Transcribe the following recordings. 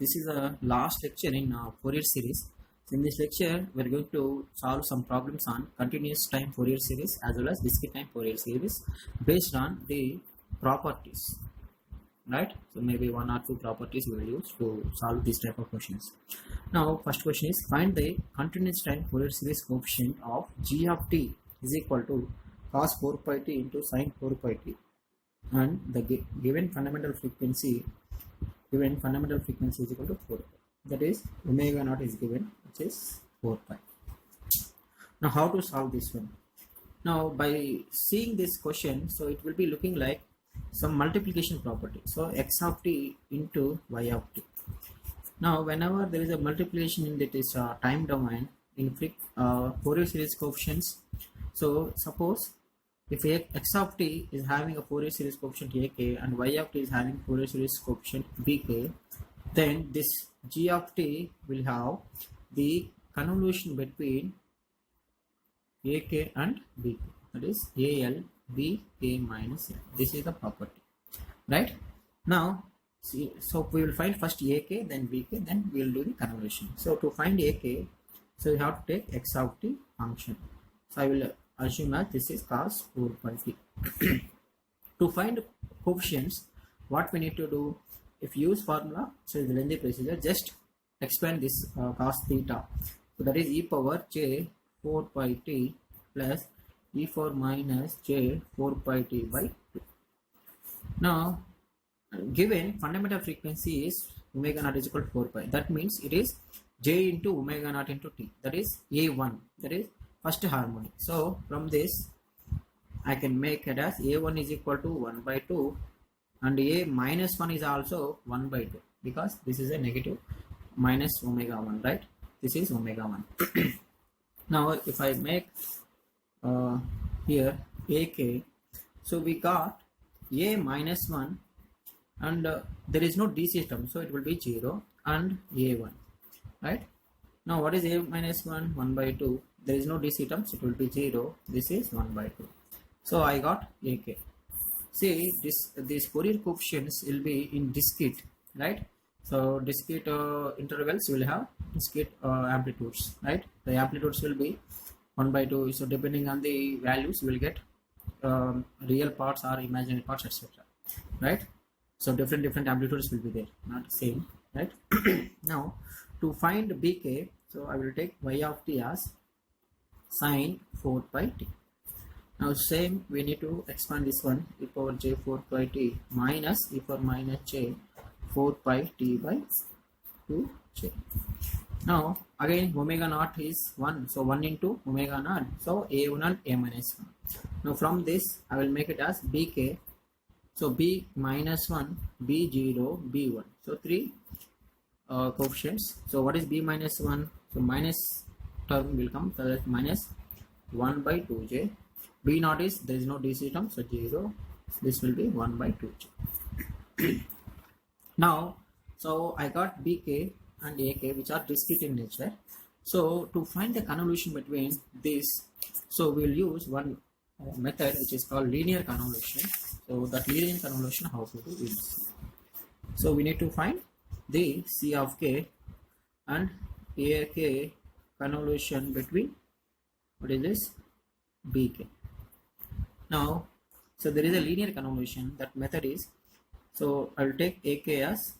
This is the last lecture in Fourier series. So in this lecture, we are going to solve some problems on continuous time Fourier series as well as discrete time Fourier series based on the properties, right? So maybe one or two properties we will use to solve this type of questions. Now, first question is find the continuous time Fourier series coefficient of g of t is equal to cos 4 pi t into sin 4 pi t, and the given fundamental frequency is equal to 4 pi. That is omega naught is given, which is 4 pi. Now how to solve this one? Now by seeing this question, so it will be looking like some multiplication property. So x of t into y of t. Now whenever there is a multiplication in that is time domain in Fourier series coefficients, so suppose if x of t is having a Fourier series coefficient ak and y of t is having Fourier series coefficient bk, then this g of t will have the convolution between ak and bk, that is al bk minus l. This is the property, right? Now see, so we will find first ak, then bk, then we will do the convolution. So to find ak, so we have to take x of t function. So I will assume that this is cos 4 pi t. To find coefficients, what we need to do, if you use formula, so the lengthy procedure, just expand this cos theta. So that is e power j 4 pi t plus e power minus j 4 pi t by 2. Now, given fundamental frequency is omega naught is equal to 4 pi. That means it is j into omega naught into t. That is a1. That is first harmonic. So from this I can make it as a1 is equal to 1 by 2 and a minus 1 is also 1 by 2 because this is a negative minus omega 1, right? This is omega 1. Now if I make here ak, so we got a minus 1 and there is no DC term, so it will be 0 and a1, right? Now what is a minus 1? 1 by 2. There is no DC terms, it will be 0. This is 1 by 2. So I got ak. See, these Fourier coefficients will be in discrete, right? So discrete intervals will have discrete amplitudes, right? The amplitudes will be 1 by 2. So depending on the values, you will get real parts or imaginary parts, etc. Right? So different amplitudes will be there, not the same, right? Now to find bk, so I will take y of t as sin 4 pi t. Now same, we need to expand this one, e power j 4 pi t minus e power minus j 4 pi t by 2j. Now again omega naught is 1, so 1 into omega naught, so a1 and a minus 1. Now from this I will make it as bk, so b minus 1, b0, b1. So three coefficients. So what is b minus 1? So minus term will come, so that minus 1 by 2j. B naught is, there is no DC term, so 0. This will be 1 by 2j. Now, so I got bk and ak, which are discrete in nature. So to find the convolution between this, so we will use one method which is called linear convolution. So that linear convolution, how to do this? So we need to find the c of k and ak convolution between, what is this, bk. Now, so there is a linear convolution. That method is, so I will take ak as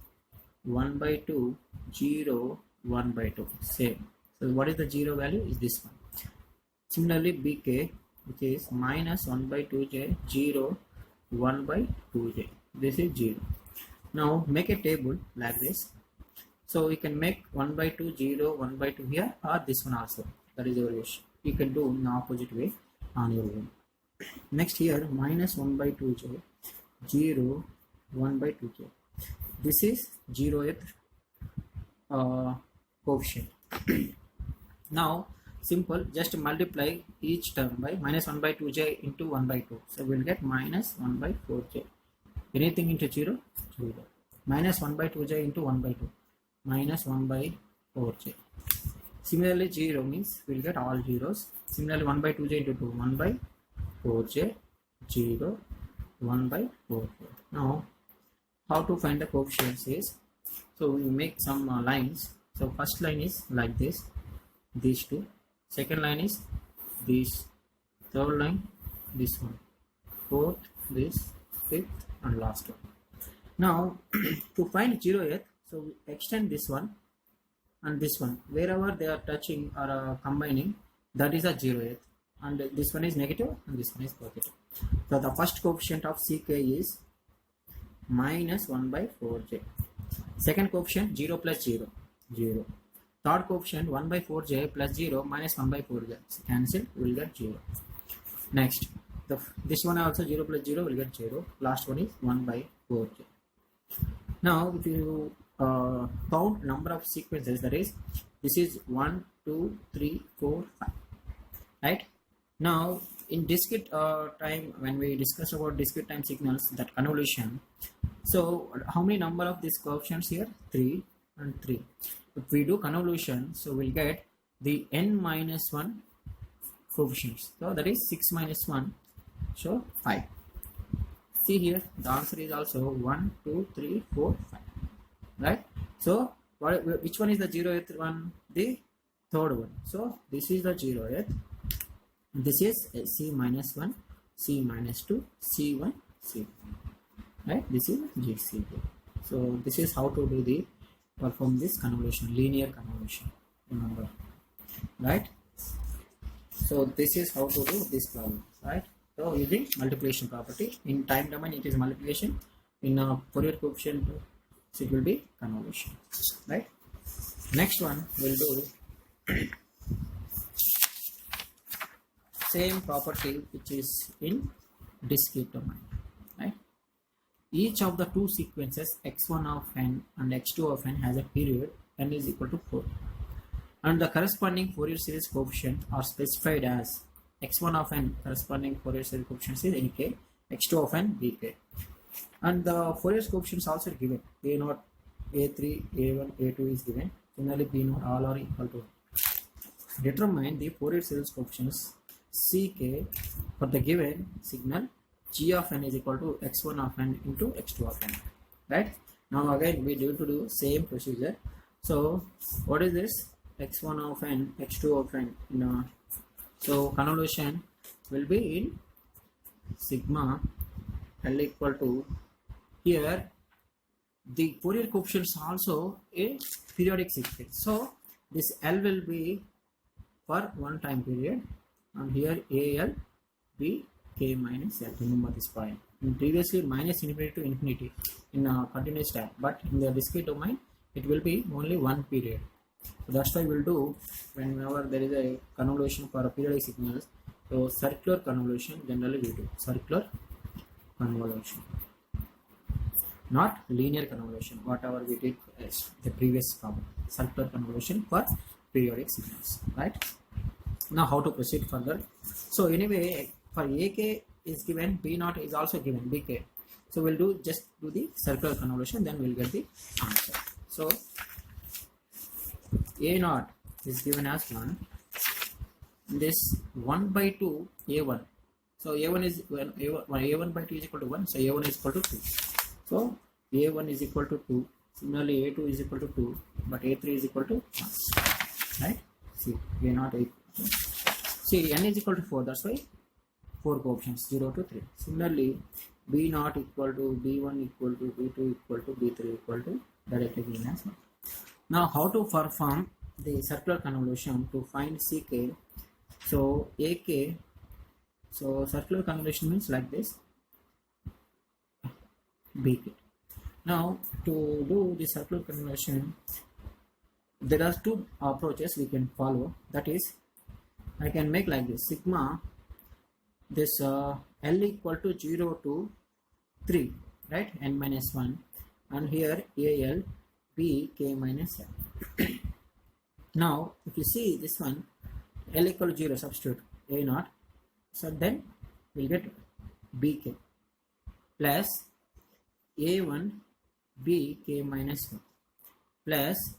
1 by 2, 0, 1 by 2, same. So what is the 0 value? Is this one. Similarly bk, which is minus 1 by 2j, 0, 1 by 2j. This is 0. Now make a table like this. So you can make 1 by 2, 0, 1 by 2 here, or this one also. That is your wish. You can do in the opposite way on your own. Next here, minus 1 by 2j, 0, 1 by 2j. This is 0th coefficient. Now simple, just multiply each term by minus 1 by 2j into 1 by 2. So we will get minus 1 by 4j. Anything into 0? 0. Minus 1 by 2j into 1 by 2. Minus 1 by 4j. Similarly 0 means we will get all zeros. Similarly 1 by 2j into 2. 1 by 4j, 0, 1 by 4j. Now how to find the coefficients is, So we make some lines. So first line is like this, these two. Second line is this. Third line, this one. Fourth, this. Fifth, and last one. Now to find 0th, so we extend this one and this one. Wherever they are touching or combining, that is a 0th. And this one is negative and this one is positive. So the first coefficient of CK is minus 1 by 4j. Second coefficient 0 plus 0, 0. Third coefficient 1 by 4j plus 0 minus 1 by 4j. So cancel, we will get 0. Next, this one also 0 plus 0 will get 0. Last one is 1 by 4j. Now if you count number of sequences, that is, this is 1, 2, 3, 4, 5. Right? Now in discrete time, when we discuss about discrete time signals, that convolution, so how many number of these coefficients here? 3 and 3. If we do convolution, so we'll get the n minus 1 coefficients. So that is 6 minus 1, so 5. See here, the answer is also 1, 2, 3, 4, 5. Right? So which one is the 0th one? The third one. So this is the 0th. This is C minus 1, C minus 2, C1, C. Right? This is GC. So this is how to do the perform this convolution, linear convolution. Remember, right? So this is how to do this problem, right? So using multiplication property. In time domain it is multiplication. In Fourier coefficient it will be convolution, right? Next one we'll do same property which is in discrete domain, right? Each of the two sequences x1 of n and x2 of n has a period n is equal to 4, and the corresponding Fourier series coefficient are specified as x1 of n corresponding Fourier series coefficient is ak, x2 of n bk, and the Fourier coefficients also given. A0, A3, A1, A2 is given. Similarly B0 all are equal to 1. Determine the Fourier series coefficients Ck for the given signal g of n is equal to x1 of n into x2 of n. Right? Now again we need to do same procedure. So what is this? X1 of n, x2 of n. So convolution will be in sigma L equal to, here the Fourier coefficients also a periodic sequence. So this L will be for one time period, and here AL be k minus L. Remember this point. In previously minus infinity to infinity in a continuous time, but in the discrete domain it will be only one period. So that's why we'll do whenever there is a convolution for a periodic signals. So circular convolution generally we do circular convolution, not linear convolution. Whatever we did as the previous problem, circular convolution for periodic signals, right? Now how to proceed further? So anyway, for AK is given, B0 is also given, BK. So we'll just do the circular convolution, then we'll get the answer. So A0 is given as 1. This 1 by 2 A1. So A1 is A1 by 2 is equal to 1. So A1 is equal to 2. So A1 is equal to 2. Similarly A2 is equal to 2, but A3 is equal to 1. Right? See, A0 equal to, see, n is equal to 4. That's why 4 coefficients 0 to 3. Similarly B0 equal to B1 equal to B2 equal to B3 equal to directly given as 1. Now how to perform the circular convolution to find CK? So AK, so circular convolution means like this, BK. Now to do the circular convolution, there are two approaches we can follow. That is, I can make like this, sigma this L equal to 0 to 3, right, n minus 1, and here AL B k minus L. Now if you see this one, L equal to 0, substitute A0, so then we'll get BK plus A1 B k minus 1 plus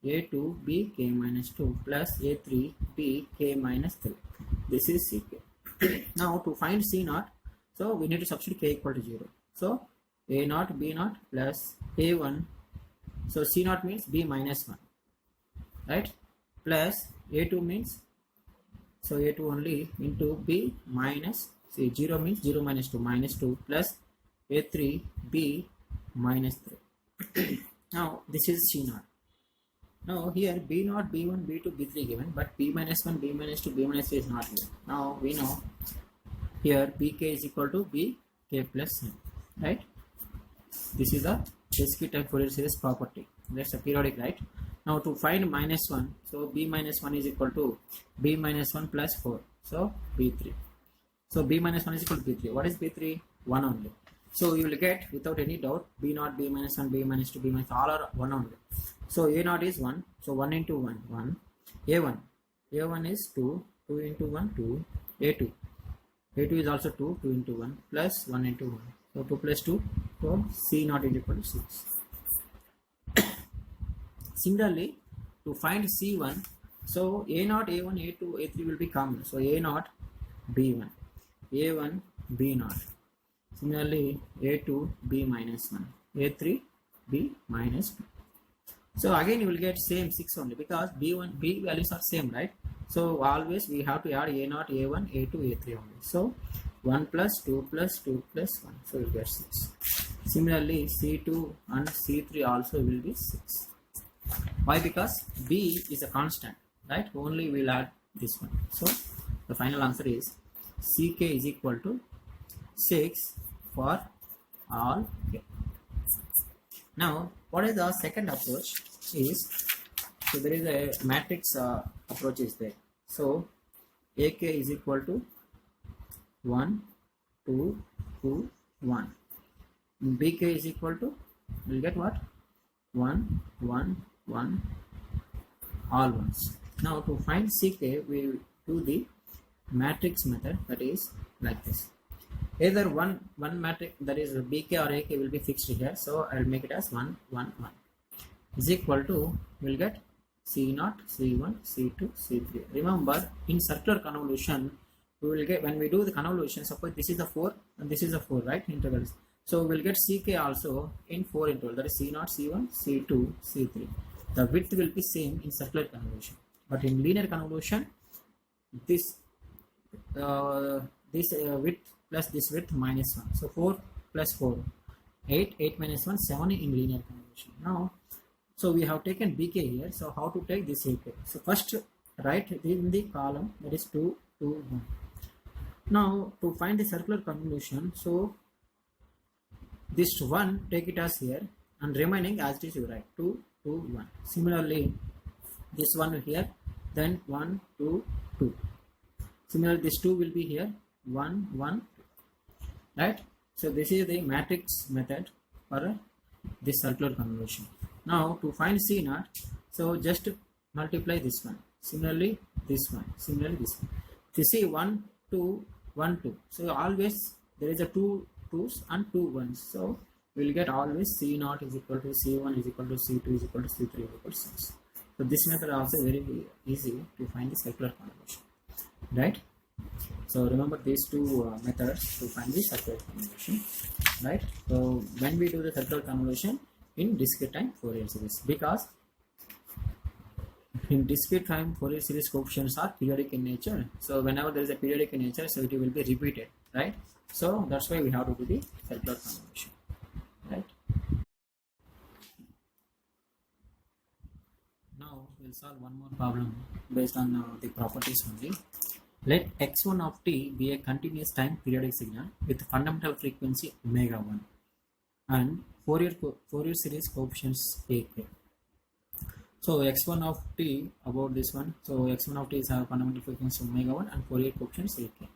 A2 B k minus 2 plus A3 B k minus 3. This is CK. Now to find C0, so we need to substitute k equal to 0. So A0 B0 plus A1 So C naught means B minus 1, right? Plus A2 means, so A2 only into B minus, see 0 means 0 minus 2, minus 2, plus A3 B minus 3. Now this is C naught. Now here B naught, B1, B2, B3 given, but B minus 1, B minus 2, B minus 3 is not given. Now we know here Bk is equal to Bk plus n, right? This is a discrete-time Fourier series property. That's a periodic, right? Now to find minus 1, so B minus 1 is equal to B minus 1 plus 4, so B3. So B minus 1 is equal to B3. What is B3? 1 only. So you will get without any doubt B naught, B minus 1, B minus 2, B minus, all are 1 only. So A naught is 1, so 1 into 1, 1. A1 is 2, 2 into 1, 2. A2 is also 2, 2 into 1, plus 1 into 1. So 2 plus 2, so C naught is equal to 6. Similarly, to find C1, so A naught, A1, A2, A3 will be common. So A naught, B1, A1, B naught. Similarly, A2, B minus 1, A3, B minus 2. So again you will get same 6 only, because B1, B values are same, right? So always we have to add A naught, A1, A2, A3 only. So 1 plus 2 plus 2 plus 1, so you get 6. Similarly, C2 and C3 also will be 6. Why? Because B is a constant, right? Only we'll add this one. So the final answer is Ck is equal to 6 for all k. Now what is the second approach is, so there is a matrix approach is there. So Ak is equal to 1, 2, 2, 1. Bk is equal to, we'll get what? 1, 1, 1, all ones. Now to find Ck, we do the matrix method, that is like this. Either one matrix, that is Bk or Ak, will be fixed here. So I'll make it as 1, 1, 1 is equal to, we'll get C0, C1, C2, C3. Remember, in circular convolution, we will get, when we do the convolution, suppose this is the 4 and this is the 4, right? Intervals. So we'll get Ck also in 4 intervals, that is C0, C1, C2, C3. The width will be same in circular convolution, but in linear convolution, this width plus this width minus 1. So 4 plus 4, 8, 8 minus 1, 7 in linear convolution. Now, so we have taken Bk here. So how to take this Ak? So first write in the column, that is 2, 2, 1. Now to find the circular convolution, so this 1 take it as here, and remaining as it is you write 2, 2, 1. Similarly, this one here, then 1, 2, 2. Similarly, this 2 will be here, 1, 1, 2. Right? So this is the matrix method for this circular convolution. Now to find C0, so just multiply this one. Similarly, this one. Similarly, this one. You see 1, 2, 1, 2. So always there is a 2 2's and 2 1's. So we will get always C0 is equal to C1 is equal to C2 is equal to C3 is equal to 6. So this method also very easy to find the circular convolution, right? So remember these two methods to find the circular convolution, right? So when we do the circular convolution in discrete-time Fourier series, because in discrete-time Fourier series coefficients are periodic in nature. So whenever there is a periodic in nature, so it will be repeated, right? So that's why we have to do the circular convolution, right? Now we'll solve one more problem based on the properties only. Let x1 of t be a continuous time periodic signal with fundamental frequency omega 1 and Fourier series coefficients ak. So x1 of t, about this one, so x1 of t is our fundamental frequency omega 1 and Fourier coefficients ak.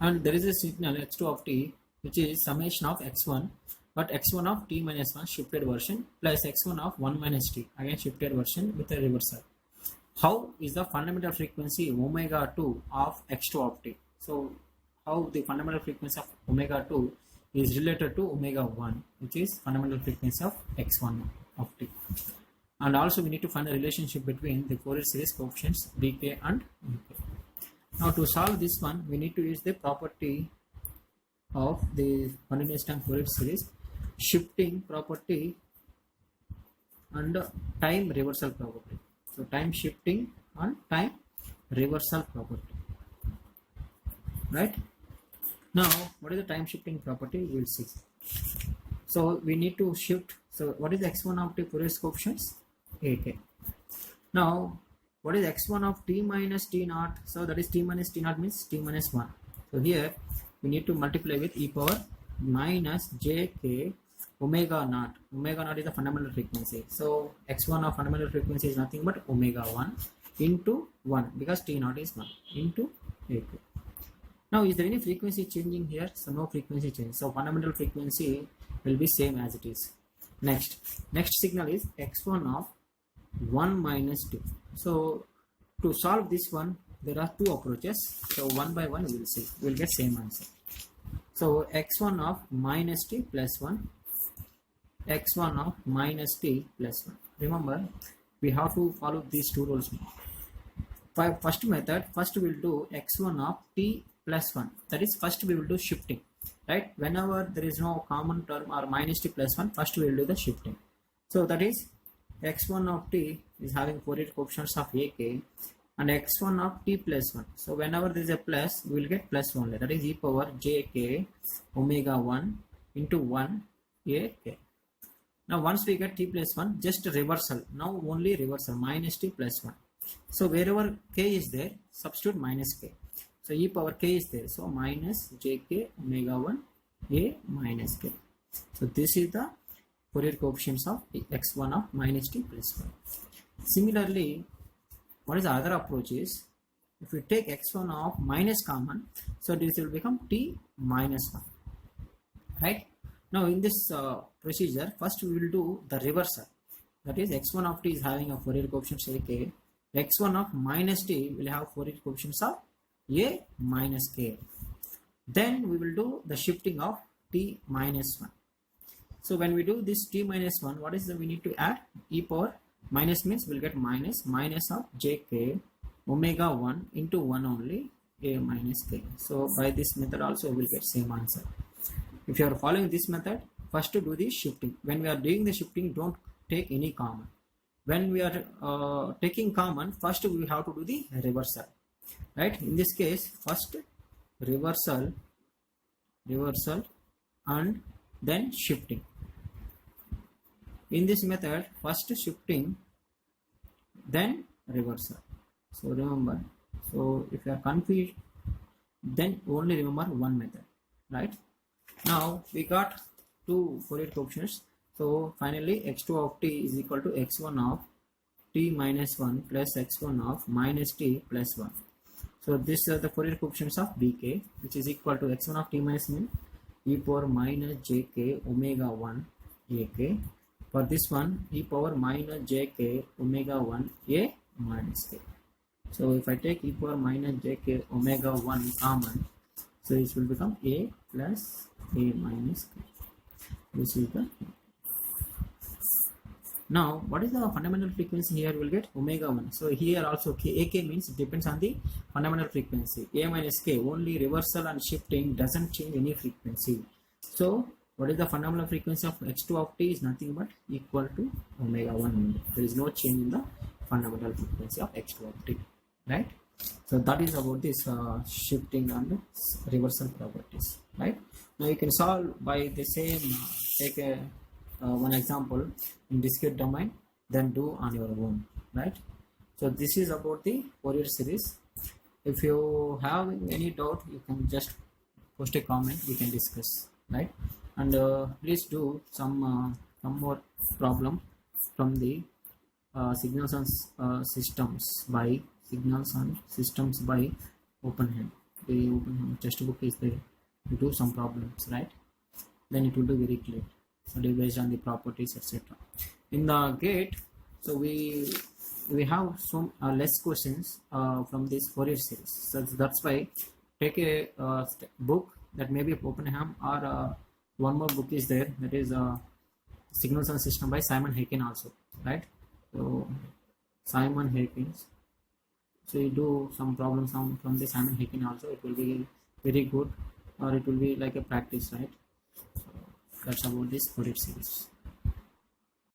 And there is a signal x2 of t which is summation of x1, but x1 of t minus 1 shifted version plus x1 of 1 minus t, again shifted version with a reversal. How is the fundamental frequency omega 2 of x2 of t? So how the fundamental frequency of omega 2 is related to omega 1, which is fundamental frequency of x1 of t. And also we need to find the relationship between the Fourier series coefficients bk and uk. Now to solve this one, we need to use the property of the continuous time Fourier series, shifting property and time reversal property. So time shifting and time reversal property, right? Now what is the time shifting property? We'll see. So we need to shift. So what is x1 of the Fourier coefficients? AK. Now what is x1 of t minus t naught? So that is t minus t naught means t minus 1. So here we need to multiply with e power minus jk omega naught. Omega naught is the fundamental frequency. So x1 of fundamental frequency is nothing but omega 1 into 1 because t naught is 1 into ak. Now is there any frequency changing here? So no frequency change. So fundamental frequency will be same as it is. Next signal is x1 of 1 minus 2. So to solve this one, there are two approaches. So one by one we'll see. We'll get same answer. So x1 of minus t plus 1, x1 of minus t plus 1. Remember, we have to follow these two rules. First method, first we'll do x1 of t plus 1. That is, first we will do shifting. Right? Whenever there is no common term or minus t plus 1, first we will do the shifting. So that is, x1 of t is having Fourier coefficients of ak and x1 of t plus 1. So whenever there is a plus, we will get plus only. That is e power jk omega 1 into 1 ak. Now once we get t plus 1, just reversal. Now only reversal, minus t plus 1. So wherever k is there, substitute minus k. So e power k is there. So minus jk omega 1 a minus k. So this is the Fourier coefficients of x1 of minus t plus 1. Similarly, what is the other approach is, if we take x1 of minus common, so this will become t minus 1. Right? Now in this procedure, first we will do the reversal. That is, x1 of t is having a Fourier coefficients ak. x1 of minus t will have Fourier coefficients of a minus k. Then we will do the shifting of t minus 1. So when we do this t minus 1, what is the we need to add? E power minus means we'll get minus of jk omega 1 into 1 only a minus k. So by this method also we will get same answer. If you are following this method, first to do the shifting. When we are doing the shifting, don't take any common. When we are taking common, first we have to do the reversal. Right? In this case, first reversal and then shifting. In this method, first shifting, then reversal. So remember, so if you are confused, then only remember one method. Right? Now we got two Fourier coefficients. So finally x2 of t is equal to x1 of t minus 1 plus x1 of minus t plus 1. So this are the Fourier coefficients of bk, which is equal to x1 of t minus min e power minus jk omega 1 ak. For this one, e power minus jk omega 1 a minus k. So if I take e power minus jk omega 1 common, so this will become a plus a minus k. This is the. Now what is the fundamental frequency here? We'll get omega 1. So here also ak means it depends on the fundamental frequency. A minus k, only reversal and shifting doesn't change any frequency. So what is the fundamental frequency of x2 of t is nothing but equal to omega 1. There is no change in the fundamental frequency of x2 of t. Right? So that is about this shifting and reversal properties. Right? Now you can solve by the same, take a one example in discrete domain, then do on your own. Right? So this is about the Fourier series. If you have any doubt, you can just post a comment, we can discuss. Right? And please do some more problem from the signals and systems by Openheim. The Openheim textbook is there. You do some problems, right? Then it will be very clear. So based on the properties, etc. In the gate, so we have some less questions from this Fourier series. So that's why take a book that may be Openheim, or one more book is there, that is Signals and System by Simon Haykin also, right? So Simon Haykin. So you do some problems from the Simon Haykin also. It will be very good, or it will be like a practice, right? So that's about this Fourier series.